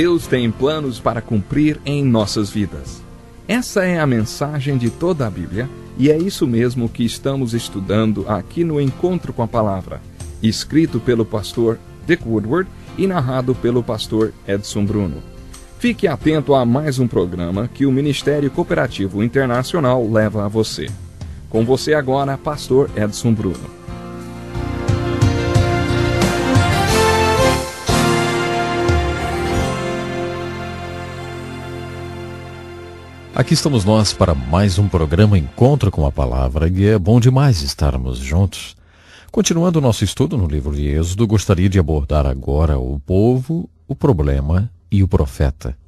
Deus tem planos para cumprir em nossas vidas. Essa é a mensagem de toda a Bíblia e é isso mesmo que estamos estudando aqui no Encontro com a Palavra, escrito pelo pastor Dick Woodward e narrado pelo pastor Edson Bruno. Fique atento a mais um programa que o Ministério Cooperativo Internacional leva a você. Com você agora, pastor Edson Bruno. Aqui estamos nós para mais um programa Encontro com a Palavra e é bom demais estarmos juntos. Continuando o nosso estudo no livro de Êxodo, gostaria de abordar agora o povo, o problema e o profeta.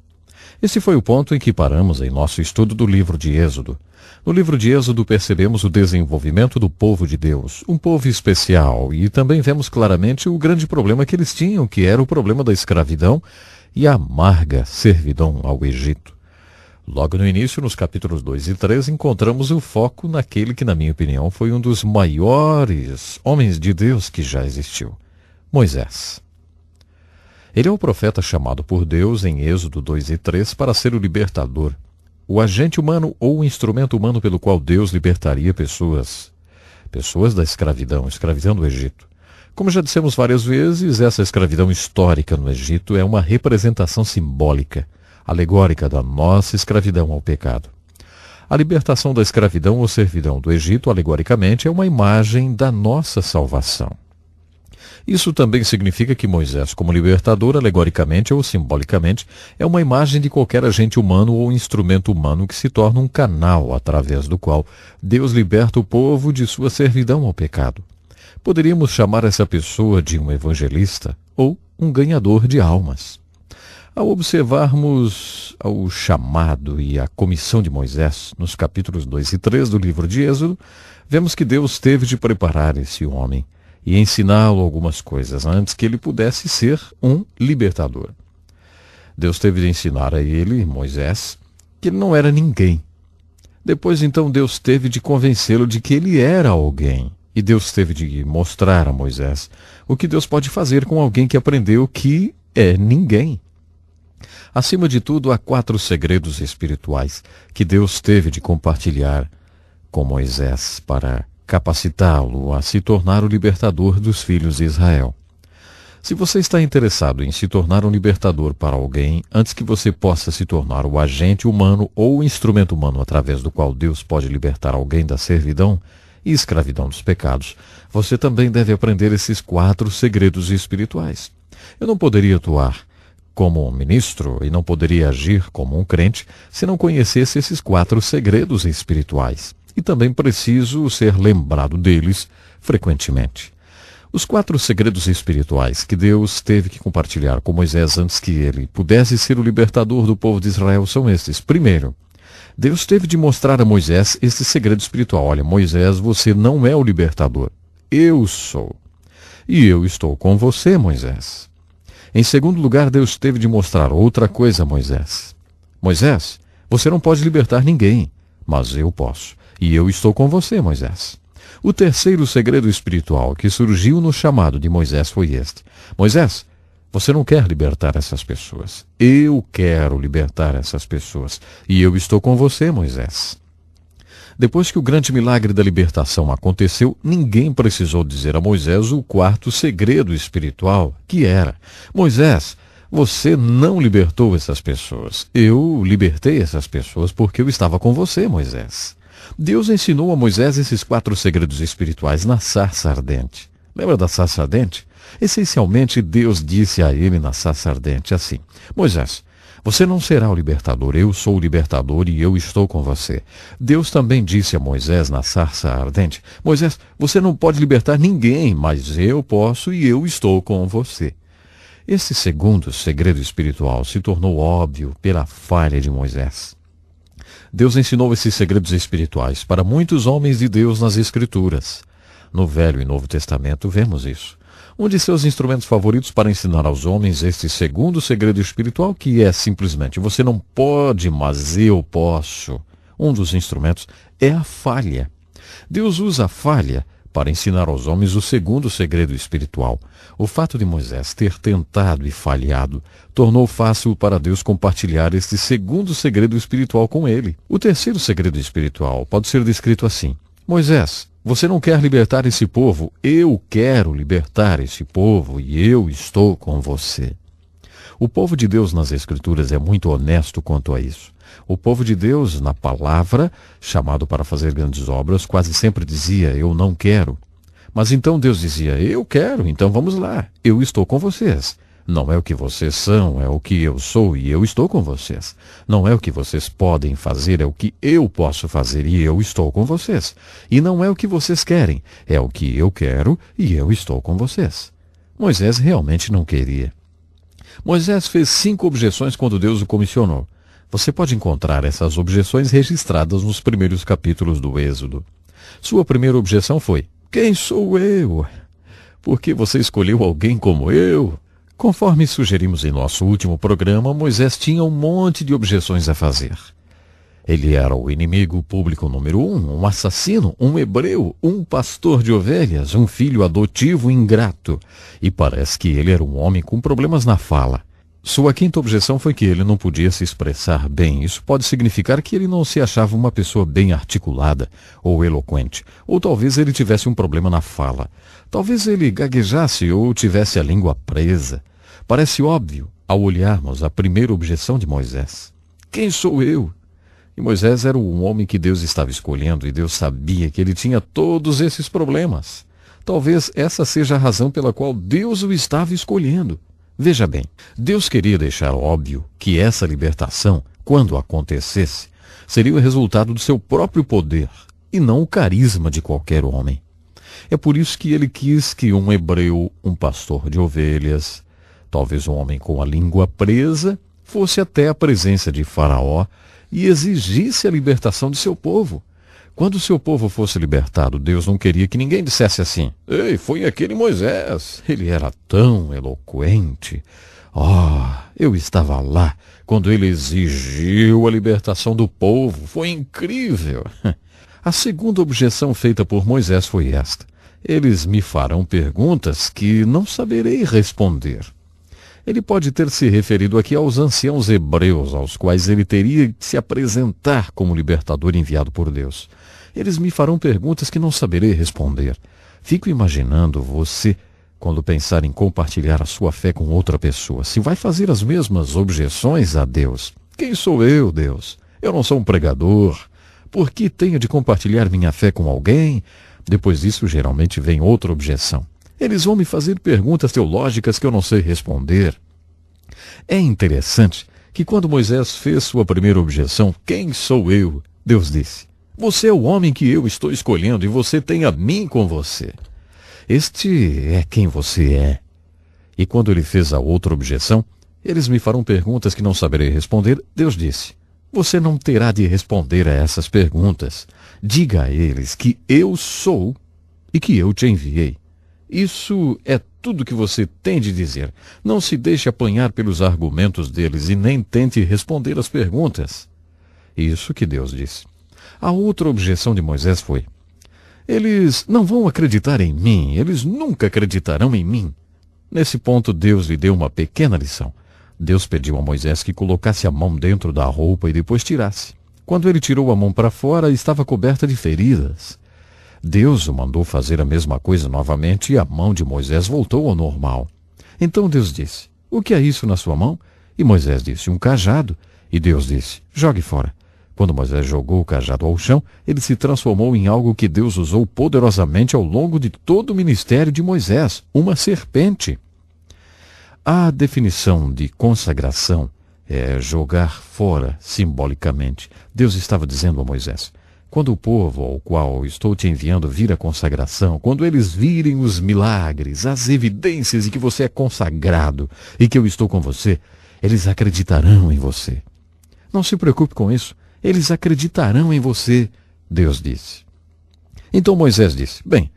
Esse foi o ponto em que paramos em nosso estudo do livro de Êxodo. No livro de Êxodo percebemos o desenvolvimento do povo de Deus, um povo especial, e também vemos claramente o grande problema que eles tinham, que era o problema da escravidão e a amarga servidão ao Egito. Logo no início, nos capítulos 2 e 3, encontramos o foco naquele que, na minha opinião, foi um dos maiores homens de Deus que já existiu, Moisés. Ele é o profeta chamado por Deus em Êxodo 2 e 3 para ser o libertador, o agente humano ou o instrumento humano pelo qual Deus libertaria pessoas da escravidão do Egito. Como já dissemos várias vezes, essa escravidão histórica no Egito é uma representação simbólica, alegórica da nossa escravidão ao pecado. A libertação da escravidão ou servidão do Egito, alegoricamente, é uma imagem da nossa salvação. Isso também significa que Moisés, como libertador, alegoricamente ou simbolicamente, é uma imagem de qualquer agente humano ou instrumento humano que se torna um canal através do qual Deus liberta o povo de sua servidão ao pecado. Poderíamos chamar essa pessoa de um evangelista ou um ganhador de almas. Ao observarmos o chamado e a comissão de Moisés, nos capítulos 2 e 3 do livro de Êxodo, vemos que Deus teve de preparar esse homem e ensiná-lo algumas coisas antes que ele pudesse ser um libertador. Deus teve de ensinar a ele, Moisés, que ele não era ninguém. Depois, então, Deus teve de convencê-lo de que ele era alguém. E Deus teve de mostrar a Moisés o que Deus pode fazer com alguém que aprendeu que é ninguém. Acima de tudo, há 4 segredos espirituais que Deus teve de compartilhar com Moisés para capacitá-lo a se tornar o libertador dos filhos de Israel. Se você está interessado em se tornar um libertador para alguém, antes que você possa se tornar o agente humano ou o instrumento humano através do qual Deus pode libertar alguém da servidão e escravidão dos pecados, você também deve aprender esses 4 segredos espirituais. Eu não poderia atuar como um ministro e não poderia agir como um crente se não conhecesse esses 4 segredos espirituais. E também preciso ser lembrado deles frequentemente. Os 4 segredos espirituais que Deus teve que compartilhar com Moisés antes que ele pudesse ser o libertador do povo de Israel são estes. Primeiro, Deus teve de mostrar a Moisés esse segredo espiritual. Olha, Moisés, você não é o libertador. Eu sou. E eu estou com você, Moisés. Em segundo lugar, Deus teve de mostrar outra coisa a Moisés. Moisés, você não pode libertar ninguém, mas eu posso. E eu estou com você, Moisés. O terceiro segredo espiritual que surgiu no chamado de Moisés foi este. Moisés, você não quer libertar essas pessoas. Eu quero libertar essas pessoas. E eu estou com você, Moisés. Depois que o grande milagre da libertação aconteceu, ninguém precisou dizer a Moisés o 4º segredo espiritual, que era: Moisés, você não libertou essas pessoas. Eu libertei essas pessoas porque eu estava com você, Moisés. Deus ensinou a Moisés esses 4 segredos espirituais na sarça ardente. Lembra da sarça ardente? Essencialmente, Deus disse a ele na sarça ardente assim: Moisés, você não será o libertador, eu sou o libertador e eu estou com você. Deus também disse a Moisés na sarça ardente: Moisés, você não pode libertar ninguém, mas eu posso e eu estou com você. Esse segundo segredo espiritual se tornou óbvio pela falha de Moisés. Deus ensinou esses segredos espirituais para muitos homens de Deus nas Escrituras. No Velho e Novo Testamento vemos isso. Um de seus instrumentos favoritos para ensinar aos homens este segundo segredo espiritual, que é simplesmente: você não pode, mas eu posso. Um dos instrumentos é a falha. Deus usa a falha para ensinar aos homens o segundo segredo espiritual. O fato de Moisés ter tentado e falhado tornou fácil para Deus compartilhar este segundo segredo espiritual com ele. O terceiro segredo espiritual pode ser descrito assim: Moisés, você não quer libertar esse povo? Eu quero libertar esse povo e eu estou com você. O povo de Deus nas Escrituras é muito honesto quanto a isso. O povo de Deus, na palavra, chamado para fazer grandes obras, quase sempre dizia, eu não quero. Mas então Deus dizia, eu quero, então vamos lá, eu estou com vocês. Não é o que vocês são, é o que eu sou e eu estou com vocês. Não é o que vocês podem fazer, é o que eu posso fazer e eu estou com vocês. E não é o que vocês querem, é o que eu quero e eu estou com vocês. Moisés realmente não queria. Moisés fez 5 objeções quando Deus o comissionou. Você pode encontrar essas objeções registradas nos primeiros capítulos do Êxodo. Sua primeira objeção foi, quem sou eu? Por que você escolheu alguém como eu? Conforme sugerimos em nosso último programa, Moisés tinha um monte de objeções a fazer. Ele era o inimigo público número 1, um assassino, um hebreu, um pastor de ovelhas, um filho adotivo ingrato. E parece que ele era um homem com problemas na fala. Sua quinta objeção foi que ele não podia se expressar bem. Isso pode significar que ele não se achava uma pessoa bem articulada ou eloquente. Ou talvez ele tivesse um problema na fala. Talvez ele gaguejasse ou tivesse a língua presa. Parece óbvio ao olharmos a primeira objeção de Moisés. Quem sou eu? E Moisés era um homem que Deus estava escolhendo e Deus sabia que ele tinha todos esses problemas. Talvez essa seja a razão pela qual Deus o estava escolhendo. Veja bem, Deus queria deixar óbvio que essa libertação, quando acontecesse, seria o resultado do seu próprio poder e não o carisma de qualquer homem. É por isso que ele quis que um hebreu, um pastor de ovelhas, talvez um homem com a língua presa, fosse até a presença de Faraó e exigisse a libertação de seu povo. Quando seu povo fosse libertado, Deus não queria que ninguém dissesse assim, ei, foi aquele Moisés, ele era tão eloquente. Eu estava lá quando ele exigiu a libertação do povo, foi incrível. A segunda objeção feita por Moisés foi esta, eles me farão perguntas que não saberei responder. Ele pode ter se referido aqui aos anciãos hebreus, aos quais ele teria de se apresentar como libertador enviado por Deus. Eles me farão perguntas que não saberei responder. Fico imaginando você, quando pensar em compartilhar a sua fé com outra pessoa, se vai fazer as mesmas objeções a Deus. Quem sou eu, Deus? Eu não sou um pregador. Por que tenho de compartilhar minha fé com alguém? Depois disso, geralmente vem outra objeção. Eles vão me fazer perguntas teológicas que eu não sei responder. É interessante que quando Moisés fez sua primeira objeção, quem sou eu? Deus disse, você é o homem que eu estou escolhendo e você tem a mim com você. Este é quem você é. E quando ele fez a outra objeção, eles me farão perguntas que não saberei responder, Deus disse, você não terá de responder a essas perguntas. Diga a eles que eu sou e que eu te enviei. Isso é tudo que você tem de dizer. Não se deixe apanhar pelos argumentos deles e nem tente responder as perguntas. Isso que Deus disse. A outra objeção de Moisés foi, eles não vão acreditar em mim, eles nunca acreditarão em mim. Nesse ponto, Deus lhe deu uma pequena lição. Deus pediu a Moisés que colocasse a mão dentro da roupa e depois tirasse. Quando ele tirou a mão para fora, estava coberta de feridas. Deus o mandou fazer a mesma coisa novamente e a mão de Moisés voltou ao normal. Então Deus disse, o que é isso na sua mão? E Moisés disse, um cajado. E Deus disse, jogue fora. Quando Moisés jogou o cajado ao chão, ele se transformou em algo que Deus usou poderosamente ao longo de todo o ministério de Moisés, uma serpente. A definição de consagração é jogar fora simbolicamente. Deus estava dizendo a Moisés, quando o povo ao qual estou te enviando vir a consagração, quando eles virem os milagres, as evidências de que você é consagrado e que eu estou com você, eles acreditarão em você. Não se preocupe com isso, eles acreditarão em você, Deus disse. Então Moisés disse, bem,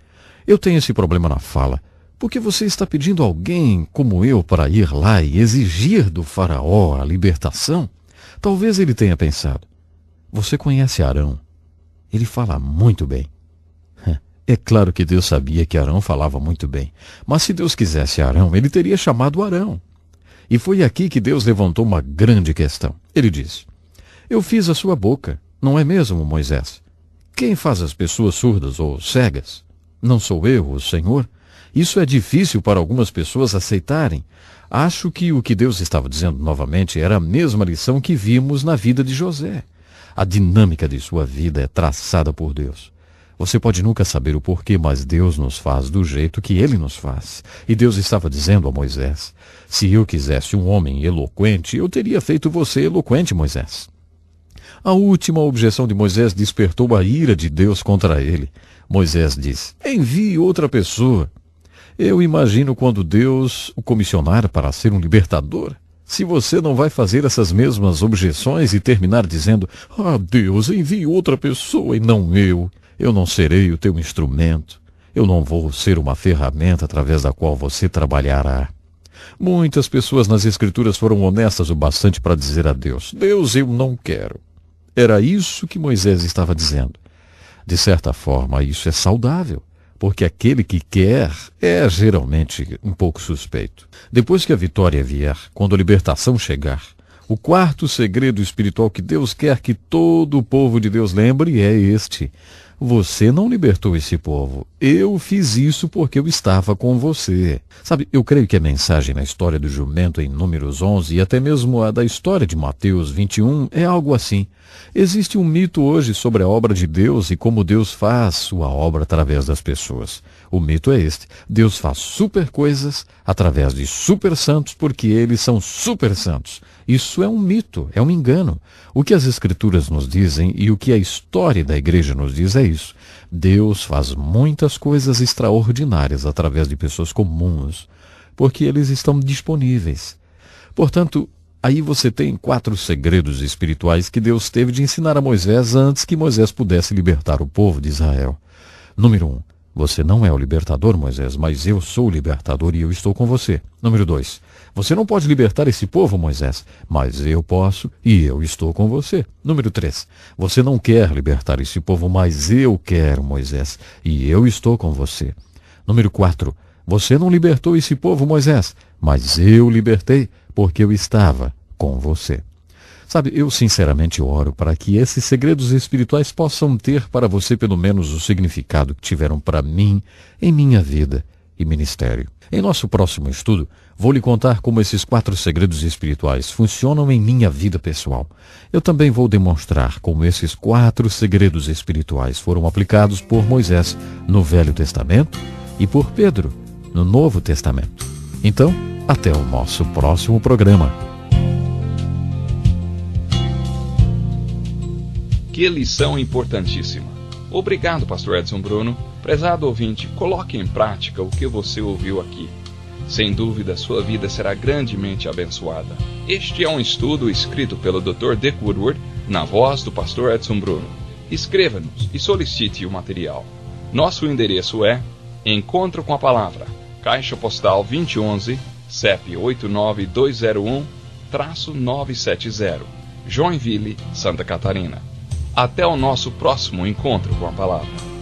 eu tenho esse problema na fala, porque você está pedindo a alguém como eu para ir lá e exigir do faraó a libertação? Talvez ele tenha pensado, você conhece Arão. Ele fala muito bem. É claro que Deus sabia que Arão falava muito bem, mas se Deus quisesse Arão, ele teria chamado Arão. E foi aqui que Deus levantou uma grande questão. Ele disse: eu fiz a sua boca, não é mesmo, Moisés? Quem faz as pessoas surdas ou cegas? Não sou eu, o Senhor? Isso é difícil para algumas pessoas aceitarem. Acho que o que Deus estava dizendo novamente era a mesma lição que vimos na vida de José. A dinâmica de sua vida é traçada por Deus. Você pode nunca saber o porquê, mas Deus nos faz do jeito que Ele nos faz. E Deus estava dizendo a Moisés: se eu quisesse um homem eloquente, eu teria feito você eloquente, Moisés. A última objeção de Moisés despertou a ira de Deus contra ele. Moisés diz: envie outra pessoa. Eu imagino quando Deus o comissionar para ser um libertador. Se você não vai fazer essas mesmas objeções e terminar dizendo: ah, Deus, envie outra pessoa e não eu. Eu não serei o teu instrumento. Eu não vou ser uma ferramenta através da qual você trabalhará. Muitas pessoas nas Escrituras foram honestas o bastante para dizer a Deus: Deus, eu não quero. Era isso que Moisés estava dizendo. De certa forma, isso é saudável, porque aquele que quer é geralmente um pouco suspeito. Depois que a vitória vier, quando a libertação chegar, o quarto segredo espiritual que Deus quer que todo o povo de Deus lembre é este: você não libertou esse povo. Eu fiz isso porque eu estava com você. Sabe, eu creio que a mensagem na história do jumento em Números 11 e até mesmo a da história de Mateus 21 é algo assim. Existe um mito hoje sobre a obra de Deus e como Deus faz sua obra através das pessoas. O mito é este: Deus faz super coisas através de super santos porque eles são super santos. Isso é um mito, é um engano. O que as Escrituras nos dizem e o que a história da igreja nos diz é isso: Deus faz muitas coisas extraordinárias através de pessoas comuns, porque eles estão disponíveis. Portanto, aí você tem 4 segredos espirituais que Deus teve de ensinar a Moisés antes que Moisés pudesse libertar o povo de Israel. Número 1. Você não é o libertador, Moisés, mas eu sou o libertador e eu estou com você. Número 2. Você não pode libertar esse povo, Moisés, mas eu posso e eu estou com você. Número 3. Você não quer libertar esse povo, mas eu quero, Moisés, e eu estou com você. Número 4. Você não libertou esse povo, Moisés, mas eu libertei, porque eu estava com você. Sabe, eu sinceramente oro para que esses segredos espirituais possam ter para você pelo menos o significado que tiveram para mim em minha vida e ministério. Em nosso próximo estudo, vou lhe contar como esses 4 segredos espirituais funcionam em minha vida pessoal. Eu também vou demonstrar como esses 4 segredos espirituais foram aplicados por Moisés no Velho Testamento e por Pedro no Novo Testamento. Então, até o nosso próximo programa. Que lição importantíssima. Obrigado, pastor Edson Bruno. Prezado ouvinte, coloque em prática o que você ouviu aqui. Sem dúvida, sua vida será grandemente abençoada. Este é um estudo escrito pelo Dr. Dick Woodward, na voz do pastor Edson Bruno. Escreva-nos e solicite o material. Nosso endereço é Encontro com a Palavra, Caixa Postal 2011, CEP 89201-970, Joinville, Santa Catarina. Até o nosso próximo encontro com a Palavra.